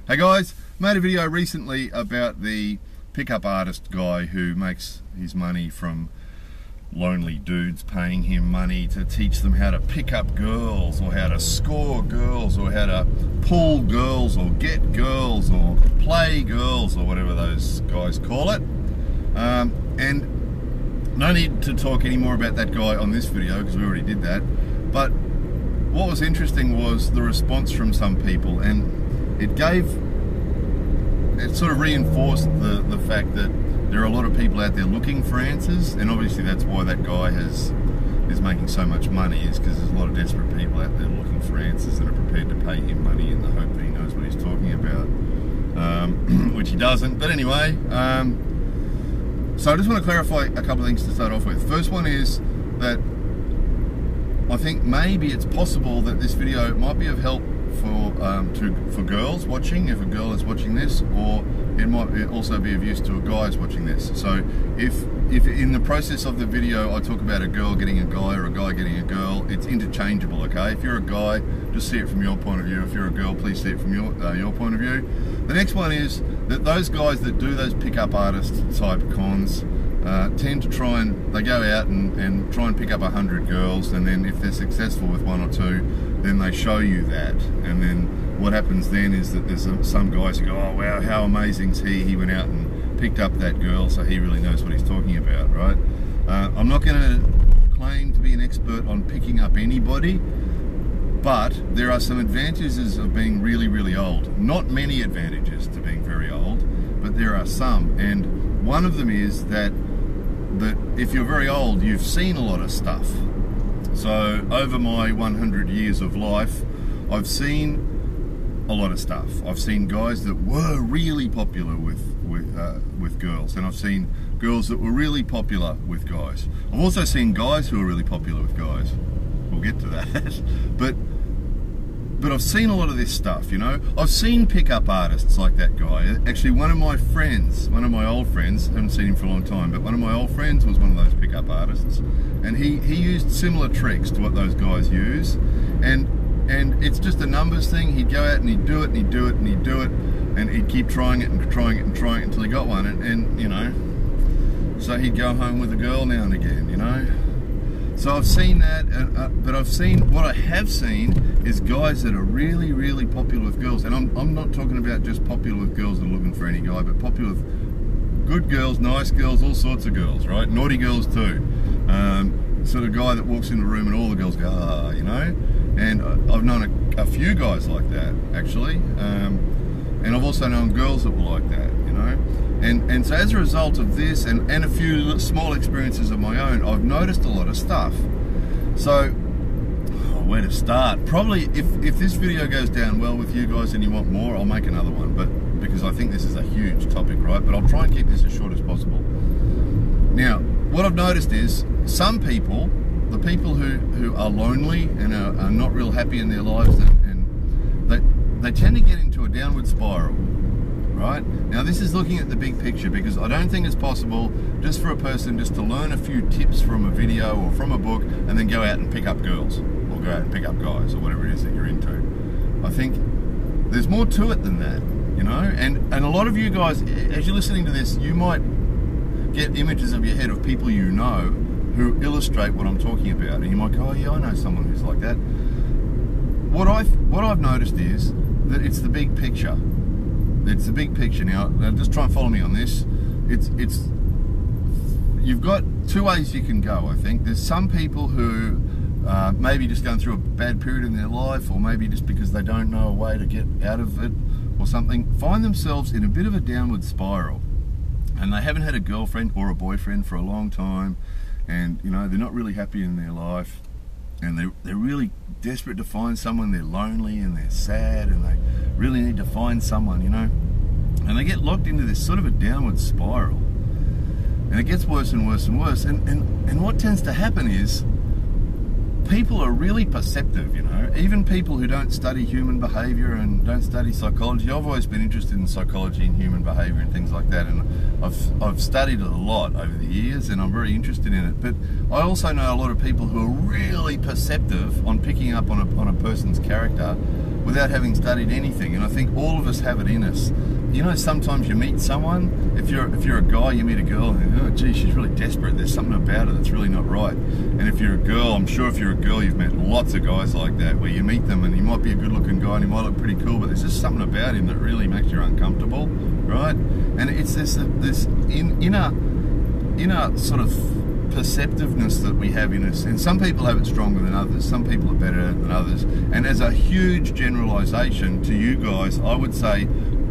Hey guys, made a video recently about the pickup artist guy who makes his money from lonely dudes paying him money to teach them how to pick up girls or how to score girls or how to pull girls or get girls or play girls or whatever those guys call it. And no need to talk any more about that guy on this video because we already did that. But what was interesting was the response from some people, and it sort of reinforced the fact that there are a lot of people out there looking for answers, and obviously that's why that guy is making so much money, is because there's a lot of desperate people out there looking for answers and are prepared to pay him money in the hope that he knows what he's talking about, which he doesn't. But anyway, so I just want to clarify a couple of things to start off with. First one is that I think maybe it's possible that this video might be of help for girls watching, if a girl is watching this, or it might also be of use to a guy who's watching this. So if in the process of the video I talk about a girl getting a guy or a guy getting a girl, it's interchangeable, okay? If you're a guy, just see it from your point of view. If you're a girl, please see it from your point of view. The next one is that those guys that do those pickup artist type cons tend to try and, they go out and try and pick up 100 girls, and then if they're successful with one or two, then they show you that, and then what happens then is that there's some guys who go, oh wow, how amazing's he went out and picked up that girl, so he really knows what he's talking about, right? I'm not going to claim to be an expert on picking up anybody, but there are some advantages of being really, really old. Not many advantages to being very old, but there are some, and one of them is that if you're very old, you've seen a lot of stuff. So over my 100 years of life, I've seen a lot of stuff. I've seen guys that were really popular with girls, and I've seen girls that were really popular with guys. I've also seen guys who are really popular with guys. We'll get to that. But I've seen a lot of this stuff, you know. I've seen pickup artists like that guy. Actually, one of my friends, one of my old friends, I haven't seen him for a long time, but one of my old friends was one of those pickup artists, and he used similar tricks to what those guys use, and it's just a numbers thing. He'd go out and he'd do it and he'd do it and he'd do it, and he'd keep trying it and trying it and trying it until he got one, and you know, so he'd go home with a girl now and again, you know. So I've seen that, but what I have seen is guys that are really, really popular with girls, and I'm not talking about just popular with girls that are looking for any guy, but popular with good girls, nice girls, all sorts of girls, right? Naughty girls too. Sort of guy that walks in the room and all the girls go, ah, you know? And I've known a few guys like that, actually, and I've also known girls that were like that, you know? And so as a result of this and a few small experiences of my own, I've noticed a lot of stuff. So, where to start? Probably, if this video goes down well with you guys and you want more, I'll make another one, but because I think this is a huge topic, right? But I'll try and keep this as short as possible. Now, what I've noticed is some people, the people who are lonely and are not real happy in their lives, and they tend to get into a downward spiral. Right? Now this is looking at the big picture, because I don't think it's possible just for a person just to learn a few tips from a video or from a book and then go out and pick up girls or go out and pick up guys or whatever it is that you're into. I think there's more to it than that, you know, and a lot of you guys, as you're listening to this, you might get images of your head of people you know who illustrate what I'm talking about, and you might go, oh yeah, I know someone who's like that. What I've noticed is that it's the big picture. It's the big picture. Now just try and follow me on this. You've got two ways you can go, I think. There's some people who maybe just going through a bad period in their life, or maybe just because they don't know a way to get out of it or something, find themselves in a bit of a downward spiral, and they haven't had a girlfriend or a boyfriend for a long time, and you know, they're not really happy in their life, and they're really desperate to find someone. They're lonely and they're sad and they really need to find someone, you know, and they get locked into this sort of a downward spiral, and it gets worse and worse and worse, and what tends to happen is people are really perceptive, you know, even people who don't study human behavior and don't study psychology. I've always been interested in psychology and human behavior and things like that, and I've studied it a lot over the years, and I'm very interested in it. But I also know a lot of people who are really perceptive on picking up on a person's character, without having studied anything. And I think all of us have it in us. You know, sometimes you meet someone, if you're a guy, you meet a girl, and oh gee, she's really desperate, there's something about her that's really not right. And if you're a girl, I'm sure if you're a girl, you've met lots of guys like that, where you meet them and he might be a good looking guy and he might look pretty cool, but there's just something about him that really makes you uncomfortable, right? And it's this inner sort of perceptiveness that we have in us, and some people have it stronger than others, some people are better than others. And as a huge generalization to you guys, I would say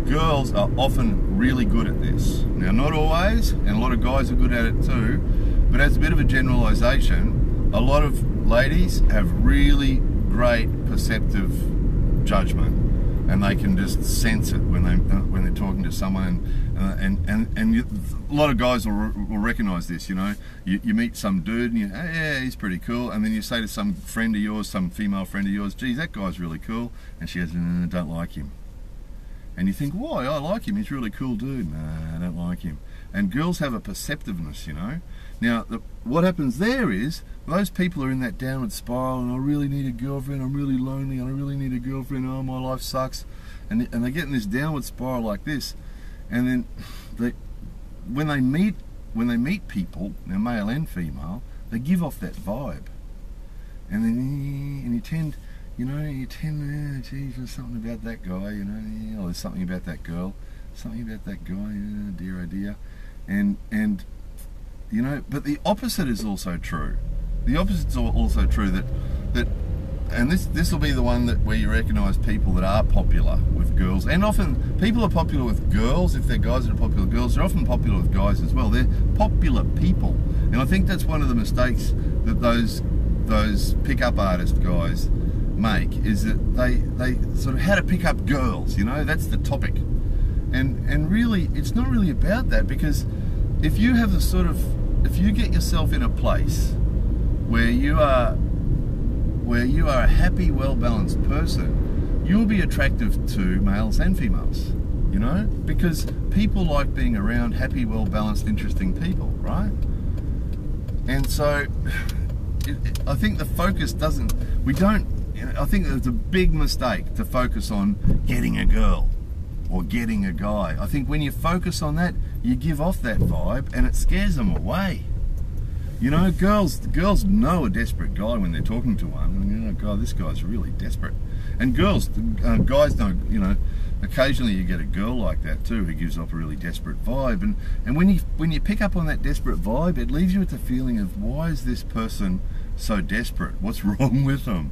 girls are often really good at this. Now, not always, and a lot of guys are good at it too, but as a bit of a generalization, a lot of ladies have really great perceptive judgment, and they can just sense it when they're talking to someone, and a lot of guys will recognize this. You know, you meet some dude and you, oh, yeah, he's pretty cool, and then you say to some friend of yours, some female friend of yours, geez, that guy's really cool, and she goes, don't like him. And you think, why? I like him, he's a really cool dude. Nah, I don't like him. And girls have a perceptiveness, you know. Now, what happens there is, those people are in that downward spiral, and I really need a girlfriend, I'm really lonely, and I really need a girlfriend, oh, my life sucks. And they get in this downward spiral like this, and then when they meet people, now male and female, they give off that vibe. And then you tend, geez, there's something about that guy, you know, there's something about that girl, something about that guy, dear oh dear. And you know, but the opposite is also true. The opposite's also true, that and this will be the one where you recognise people that are popular with girls. And often people are popular with girls. If they're guys that are popular with girls, they're often popular with guys as well. They're popular people. And I think that's one of the mistakes that those pickup artist guys make, is that they sort of how to pick up girls, you know, that's the topic. And really, it's not really about that, because if you have if you get yourself in a place where you are a happy, well-balanced person, you'll be attractive to males and females, you know, because people like being around happy, well-balanced, interesting people, right? And so I think the focus I think it's a big mistake to focus on getting a girl or getting a guy. I think when you focus on that, you give off that vibe and it scares them away. You know, girls know a desperate guy when they're talking to one, and you know, God, this guy's really desperate. And guys don't, you know, occasionally you get a girl like that too, who gives off a really desperate vibe. And when you pick up on that desperate vibe, it leaves you with the feeling of, why is this person so desperate? What's wrong with them?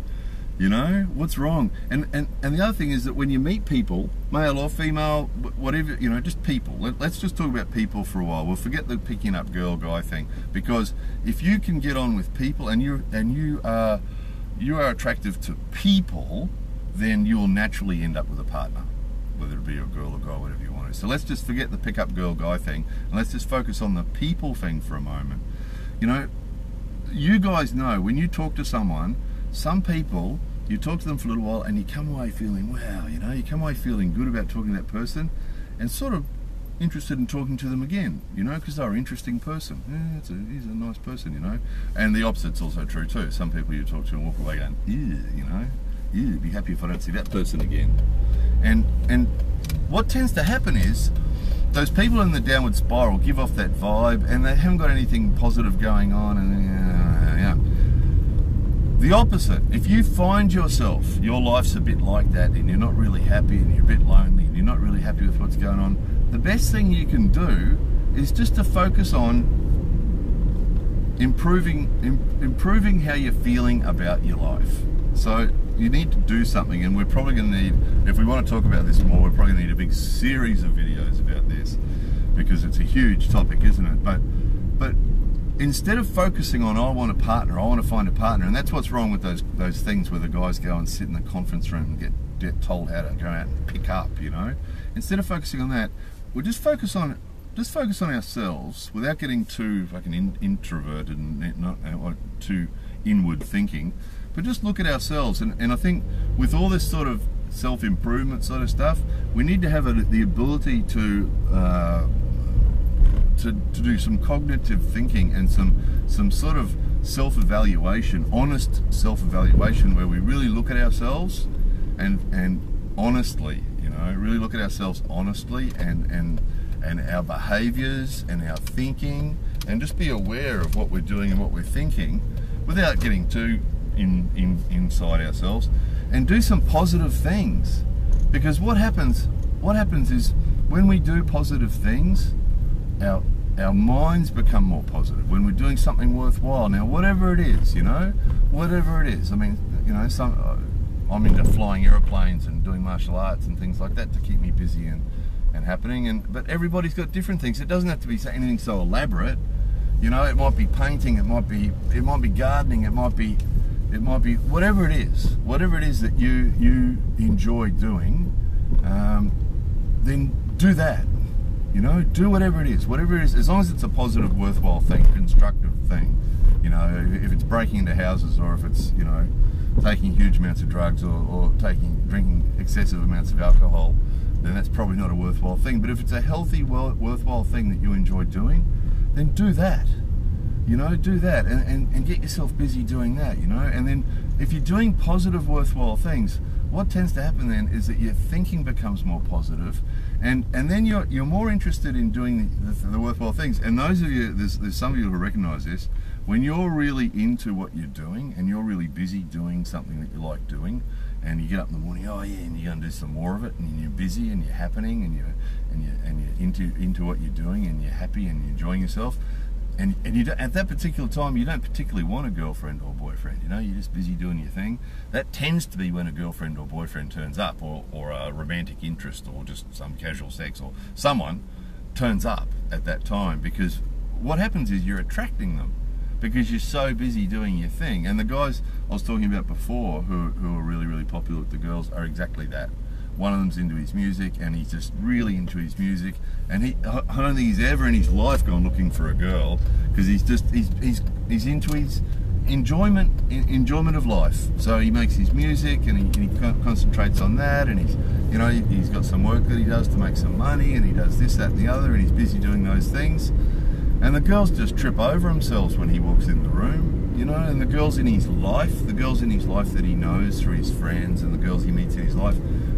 You know, what's wrong? And the other thing is that when you meet people, male or female, whatever, you know, just people. Let's just talk about people for a while. We'll forget the picking up girl guy thing, because if you can get on with people and you are attractive to people, then you'll naturally end up with a partner, whether it be a girl or guy, whatever you want to. So let's just forget the pick up girl guy thing, and let's just focus on the people thing for a moment. You know, you guys know when you talk to someone, some people, you talk to them for a little while and you come away feeling, wow, you know, you come away feeling good about talking to that person and sort of interested in talking to them again, you know, because they're an interesting person. Yeah, he's a nice person, you know. And the opposite's also true too. Some people you talk to and walk away going, ew, you know, ew, be happy if I don't see that person again. And what tends to happen is, those people in the downward spiral give off that vibe and they haven't got anything positive going on, and yeah. The opposite, if you find yourself, your life's a bit like that and you're not really happy and you're a bit lonely and you're not really happy with what's going on, the best thing you can do is just to focus on improving how you're feeling about your life. So you need to do something, and we're probably going to need, if we want to talk about this more, we're probably going to need a big series of videos about this, because it's a huge topic, isn't it? But instead of focusing on, I want a partner, I want to find a partner, and that's what's wrong with those things where the guys go and sit in the conference room and get told how to go out and pick up, you know. Instead of focusing on that, we'll just focus on ourselves without getting too fucking introverted and not too inward thinking, but just look at ourselves. And I think with all this sort of self-improvement sort of stuff, we need to have the ability to do some cognitive thinking and some sort of self-evaluation, honest self-evaluation, where we really look at ourselves and honestly, you know, really look at ourselves honestly and our behaviours and our thinking, and just be aware of what we're doing and what we're thinking without getting too inside ourselves, and do some positive things. Because what happens is when we do positive things, our minds become more positive when we're doing something worthwhile. Now, whatever it is, you know, whatever it is. I mean, you know, I'm into flying aeroplanes and doing martial arts and things like that to keep me busy and happening. But everybody's got different things. It doesn't have to be anything so elaborate. You know, it might be painting, it might be gardening, it might be whatever it is that you enjoy doing. Then do that. You know, do whatever it is, as long as it's a positive, worthwhile thing, constructive thing. You know, if it's breaking into houses, or if it's, you know, taking huge amounts of drugs, or drinking excessive amounts of alcohol, then that's probably not a worthwhile thing. But if it's a healthy, worthwhile thing that you enjoy doing, then do that. You know, do that and get yourself busy doing that, you know. And then if you're doing positive, worthwhile things, what tends to happen then is that your thinking becomes more positive, and then you're more interested in doing the worthwhile things. And those of you, there's some of you who recognize this, when you're really into what you're doing and you're really busy doing something that you like doing, and you get up in the morning, oh yeah, and you're going to do some more of it, and you're busy and you're happening and you're into what you're doing, and you're happy and you're enjoying yourself. And you don't, at that particular time, you don't particularly want a girlfriend or boyfriend, you know, you're just busy doing your thing. That tends to be when a girlfriend or boyfriend turns up, or a romantic interest, or just some casual sex, or someone turns up at that time, because what happens is you're attracting them because you're so busy doing your thing. And the guys I was talking about before who are really, really popular with the girls are exactly that. One of them's into his music, and he's just really into his music, and I don't think he's ever in his life gone looking for a girl, because he's into his enjoyment of life. So he makes his music, and he concentrates on that, and he's got some work that he does to make some money, and he does this, that, and the other, and he's busy doing those things. And the girls just trip over themselves when he walks in the room, you know. And the girls in his life that he knows through his friends, and the girls he meets in his life,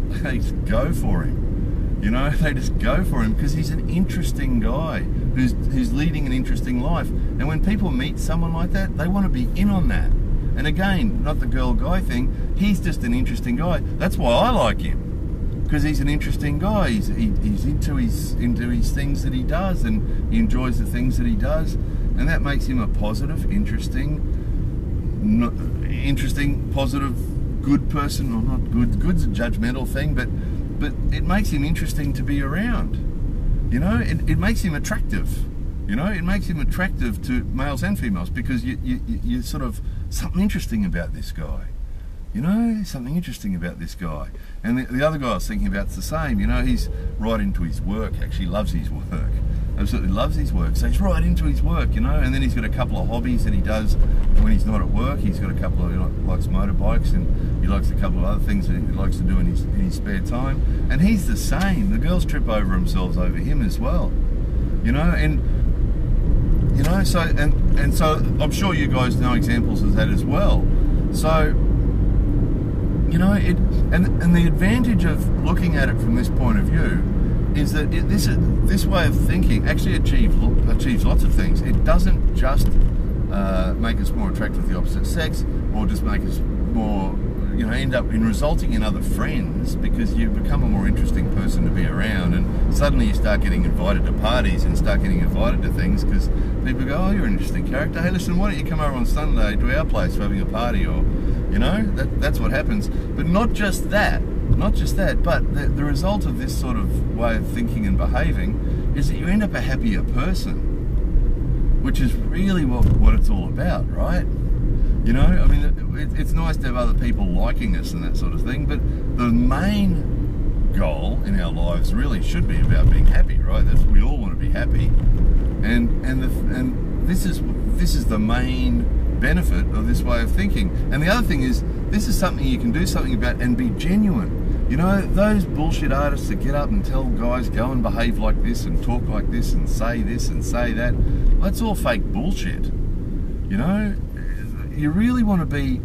they just go for him, you know. They just go for him because he's an interesting guy who's leading an interesting life. And when people meet someone like that, they want to be in on that. And again, not the girl-guy thing, he's just an interesting guy. That's why I like him, because he's an interesting guy. He's into his things that he does, and he enjoys the things that he does, and that makes him a positive, interesting, positive, good person. Or not good. Good's a judgmental thing, but it makes him interesting to be around. You know, it makes him attractive. You know, it makes him attractive to males and females, because you sort of, something interesting about this guy. You know, something interesting about this guy. And the other guy I was thinking about is the same. You know, he's right into his work, actually loves his work. Absolutely loves his work. So he's right into his work, you know, and then he's got a couple of hobbies that he does when he's not at work. He's got a couple of, he likes motorbikes, and he likes a couple of other things that he likes to do in his spare time. And he's the same. The girls trip over themselves over him as well. You know, and you know, so and so I'm sure you guys know examples of that as well. So, you know, and the advantage of looking at it from this point of view is that this way of thinking actually achieves lots of things. It doesn't just make us more attracted to the opposite sex, or just make us more, you know, end up in resulting in other friends, because you become a more interesting person to be around, and suddenly you start getting invited to parties and start getting invited to things because people go, oh, you're an interesting character. Hey, listen, why don't you come over on Sunday to our place for having a party? Or, you know, that's what happens. But not just that, but the result of this sort of way of thinking and behaving is that you end up a happier person, which is really what it's all about, right? You know, I mean, it's nice to have other people liking us and that sort of thing, but the main goal in our lives really should be about being happy, right? We all want to be happy, and this is the main benefit of this way of thinking. And the other thing is, this is something you can do something about and be genuine. You know, those bullshit artists that get up and tell guys go and behave like this and talk like this and say that, that's all fake bullshit. You know, you really want to be,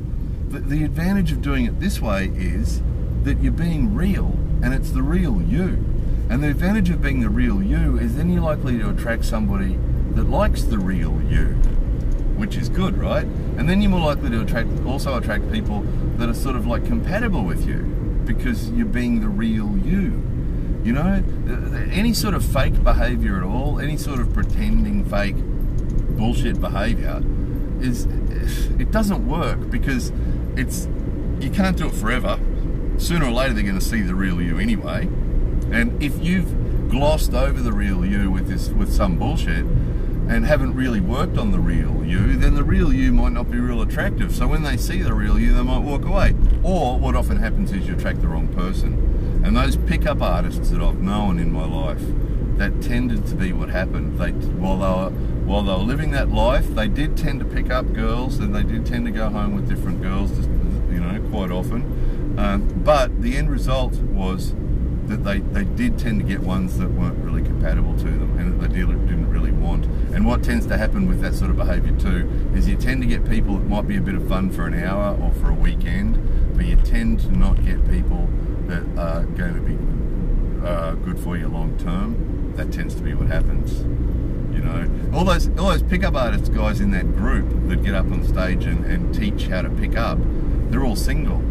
the advantage of doing it this way is that you're being real, and it's the real you. And the advantage of being the real you is then you're likely to attract somebody that likes the real you, which is good, right? And then you're more likely to also attract people that are sort of like compatible with you, because you're being the real you. You know, any sort of fake behavior at all, any sort of pretending fake bullshit behavior it doesn't work, because you can't do it forever. Sooner or later they're going to see the real you anyway. And if you've glossed over the real you with some bullshit and haven't really worked on the real you, then the real you might not be real attractive. So when they see the real you, they might walk away. Or what often happens is you attract the wrong person. And those pickup artists that I've known in my life, that tended to be what happened. While they were living that life, they did tend to pick up girls, and they did tend to go home with different girls, you know, quite often. But the end result was that they did tend to get ones that weren't really compatible to them, and that they didn't really want. And what tends to happen with that sort of behaviour too is you tend to get people that might be a bit of fun for an hour or for a weekend, but you tend to not get people that are going to be good for you long term. That tends to be what happens. You know, all those pickup artist guys in that group that get up on stage and teach how to pick up, they're all single.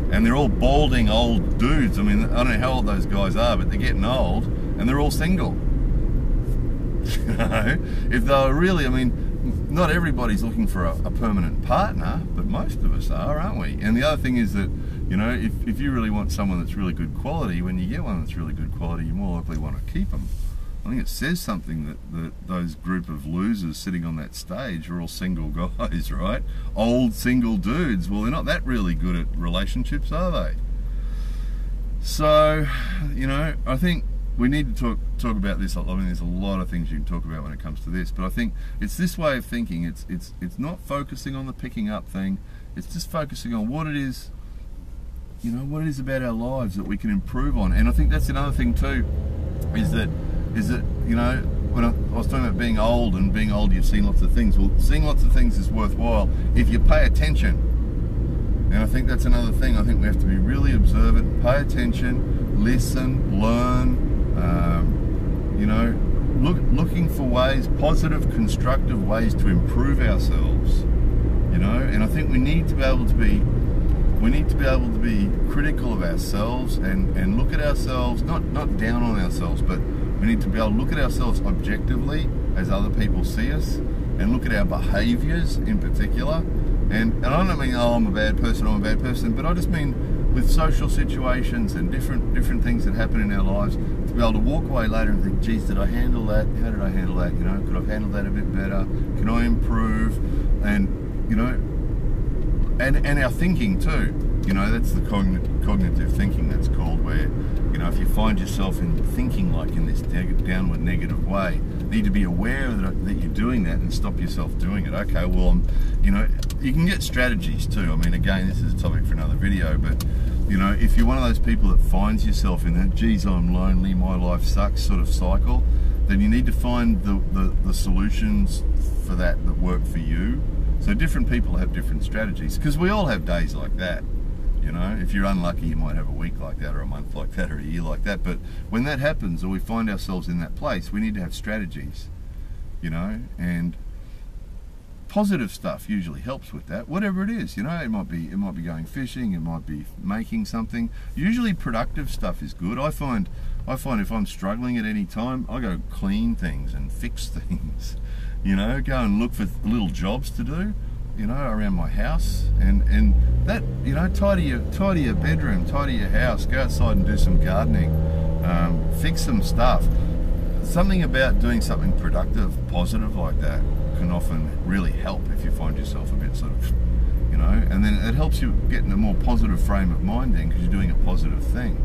And they're all balding old dudes. I mean, I don't know how old those guys are, but they're getting old, and they're all single. You know, if they were really, I mean, not everybody's looking for a permanent partner, but most of us are, aren't we? And the other thing is that, you know, if you really want someone that's really good quality, when you get one that's really good quality, you more likely want to keep them. I think it says something that those group of losers sitting on that stage are all single guys, right? Old single dudes. Well, they're not that really good at relationships, are they? So, you know, I think we need to talk about this. I mean, there's a lot of things you can talk about when it comes to this, but I think it's this way of thinking. It's not focusing on the picking up thing. It's just focusing on what it is, you know, what it is about our lives that we can improve on. And I think that's another thing too, is that, you know, when I was talking about being old, and being old, you've seen lots of things. Well, seeing lots of things is worthwhile if you pay attention. And I think that's another thing. I think we have to be really observant, pay attention, listen, learn, you know, looking for ways, positive, constructive ways to improve ourselves, you know. And I think we need to be able to be critical of ourselves and look at ourselves, not down on ourselves, but we need to be able to look at ourselves objectively as other people see us, and look at our behaviours in particular. And I don't mean, oh, I'm a bad person, but I just mean with social situations and different things that happen in our lives, to be able to walk away later and think, geez, did I handle that? How did I handle that? You know, could I have handled that a bit better? Can I improve? And, you know, and our thinking too. You know, that's the cognitive thinking that's called, where, you know, if you find yourself in thinking like in this downward negative way, you need to be aware that you're doing that and stop yourself doing it. Okay, well, you know, you can get strategies too. I mean, again, this is a topic for another video, but, you know, if you're one of those people that finds yourself in that, geez, I'm lonely, my life sucks sort of cycle, then you need to find the solutions for that work for you. So different people have different strategies, because we all have days like that. You know, if you're unlucky, you might have a week like that, or a month like that, or a year like that. But when that happens, or we find ourselves in that place, we need to have strategies, you know. And positive stuff usually helps with that, whatever it is. You know, it might be going fishing, it might be making something. Usually productive stuff is good. I find if I'm struggling at any time, I go clean things and fix things. You know, go and look for little jobs to do, you know, around my house, and that, you know, tidy your bedroom, tidy your house, go outside and do some gardening, fix some stuff. Something about doing something productive, positive like that can often really help if you find yourself a bit sort of, you know, and then it helps you get in a more positive frame of mind then, because you're doing a positive thing,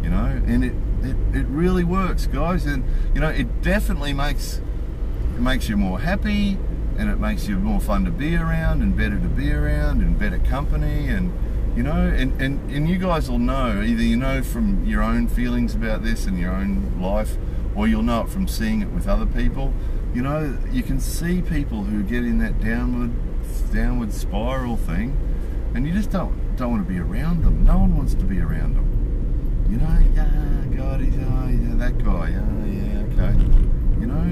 you know. And it really works, guys. And, you know, it definitely makes you more happy, and it makes you more fun to be around, and better to be around, and better company. And, you know, and you guys will know, either you know from your own feelings about this in your own life, or you'll know it from seeing it with other people. You know, you can see people who get in that downward spiral thing, and you just don't want to be around them. No one wants to be around them. You know, yeah, God, yeah, that guy, yeah, okay. You know,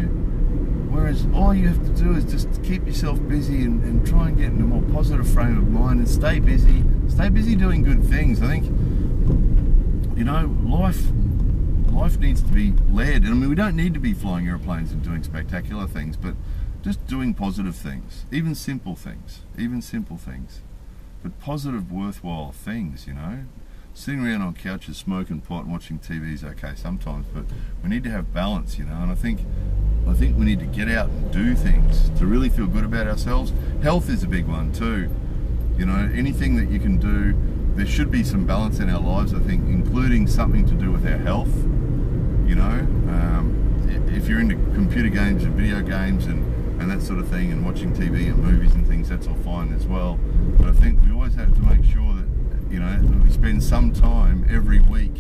whereas all you have to do is just keep yourself busy and try and get in a more positive frame of mind and stay busy doing good things. I think, you know, life needs to be led. And I mean, we don't need to be flying airplanes and doing spectacular things, but just doing positive things, even simple things, but positive, worthwhile things, you know. Sitting around on couches, smoking pot and watching TV is okay sometimes, but we need to have balance, you know. And I think we need to get out and do things to really feel good about ourselves. Health is a big one too. You know, anything that you can do, there should be some balance in our lives, I think, including something to do with our health. You know, if you're into computer games and video games and that sort of thing, and watching TV and movies and things, that's all fine as well. But I think we always have to make sure that, you know, we spend some time every week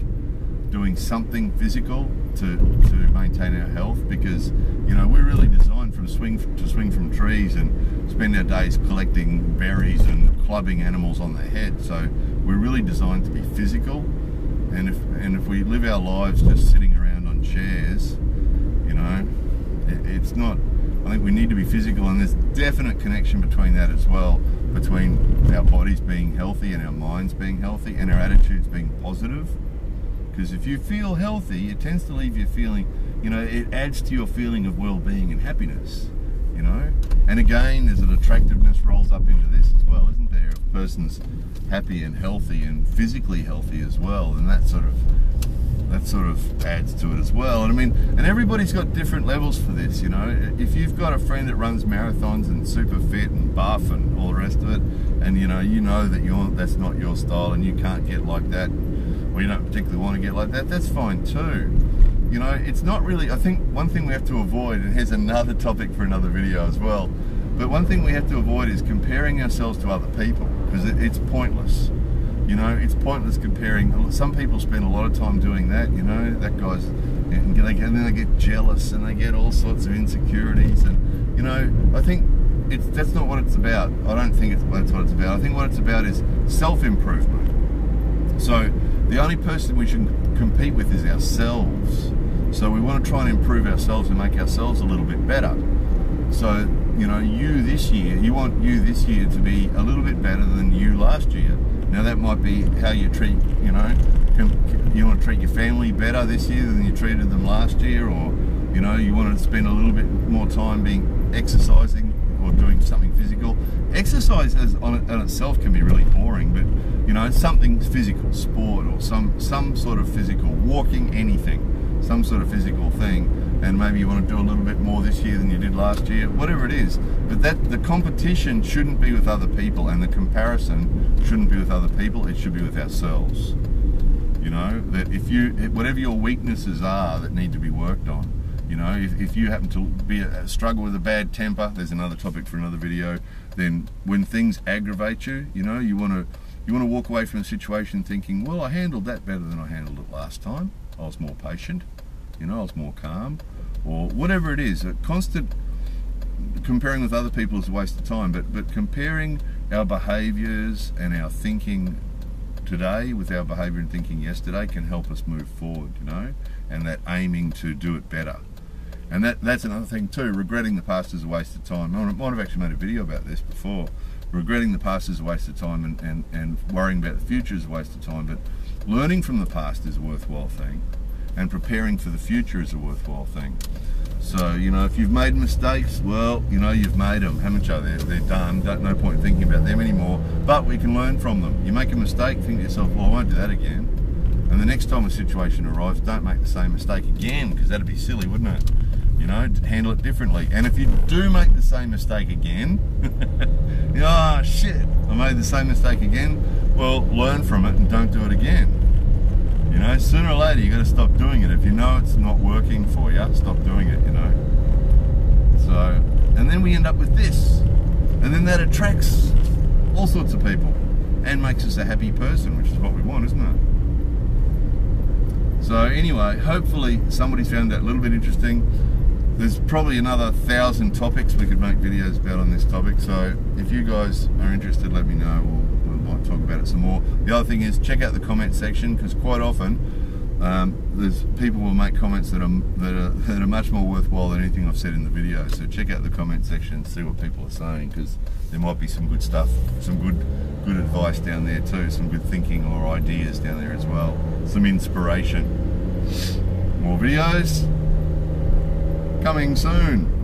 doing something physical to maintain our health, because, you know, we're really designed to swing from trees and spend our days collecting berries and clubbing animals on the head. So we're really designed to be physical, and if we live our lives just sitting around on chairs, you know, it's not. I think we need to be physical, and there's definite connection between that as well, between our bodies being healthy and our minds being healthy and our attitudes being positive. Because if you feel healthy, it tends to leave you feeling, you know, it adds to your feeling of well-being and happiness, you know. And again, there's an attractiveness rolls up into this as well, isn't there? If a person's happy and healthy and physically healthy as well, and that sort of adds to it as well. And I mean, and everybody's got different levels for this, you know. If you've got a friend that runs marathons and super fit and buff and all the rest of it, and you know that that's not your style and you can't get like that, or you don't particularly want to get like that, that's fine too. You know, it's not really, I think one thing we have to avoid, and here's another topic for another video as well, but one thing we have to avoid is comparing ourselves to other people, because it's pointless. You know, it's pointless comparing. Some people spend a lot of time doing that, you know, that guy's, and then they get jealous and they get all sorts of insecurities, and, you know, I think that's not what it's about. I don't think that's what it's about. I think what it's about is self-improvement. So the only person we should compete with is ourselves. So we want to try and improve ourselves and make ourselves a little bit better. So, you know, you want you this year to be a little bit better than you last year. Now that might be how you treat, you know, you want to treat your family better this year than you treated them last year, or, you know, you want to spend a little bit more time exercising or doing something physical. Exercise on itself can be really boring, but, you know, something physical, sport or some sort of physical, walking, anything, some sort of physical thing. And maybe you want to do a little bit more this year than you did last year, whatever it is. But the competition shouldn't be with other people, and the comparison shouldn't be with other people, it should be with ourselves. You know, that whatever your weaknesses are that need to be worked on, you know, if you happen to struggle with a bad temper, there's another topic for another video, then when things aggravate you, you know, you want to walk away from the situation thinking, well, I handled that better than I handled it last time. I was more patient. You know, I was more calm, or whatever it is. A constant comparing with other people is a waste of time, but comparing our behaviours and our thinking today with our behaviour and thinking yesterday can help us move forward, you know, and that aiming to do it better. And that's another thing too, regretting the past is a waste of time. I might have actually made a video about this before. Regretting the past is a waste of time, and worrying about the future is a waste of time, but learning from the past is a worthwhile thing. And preparing for the future is a worthwhile thing. So, you know, if you've made mistakes, well, you know, you've made them, haven't you? They're done. No point in thinking about them anymore. But we can learn from them. You make a mistake, think to yourself, well, I won't do that again. And the next time a situation arrives, don't make the same mistake again, because that'd be silly, wouldn't it? You know, handle it differently. And if you do make the same mistake again, oh shit, I made the same mistake again. Well, learn from it and don't do it again. You know, sooner or later you got to stop doing it. If you know it's not working for you, stop doing it, you know. So, and then we end up with this. And then that attracts all sorts of people and makes us a happy person, which is what we want, isn't it? So anyway, hopefully somebody's found that a little bit interesting. There's probably another 1,000 topics we could make videos about on this topic. So if you guys are interested, let me know. We might want to talk about it some more. The other thing is check out the comment section, because quite often there's people will make comments that are much more worthwhile than anything I've said in the video. So check out the comment section and see what people are saying, because there might be some good stuff, some good advice down there too, some good thinking or ideas down there as well, some inspiration. More videos coming soon.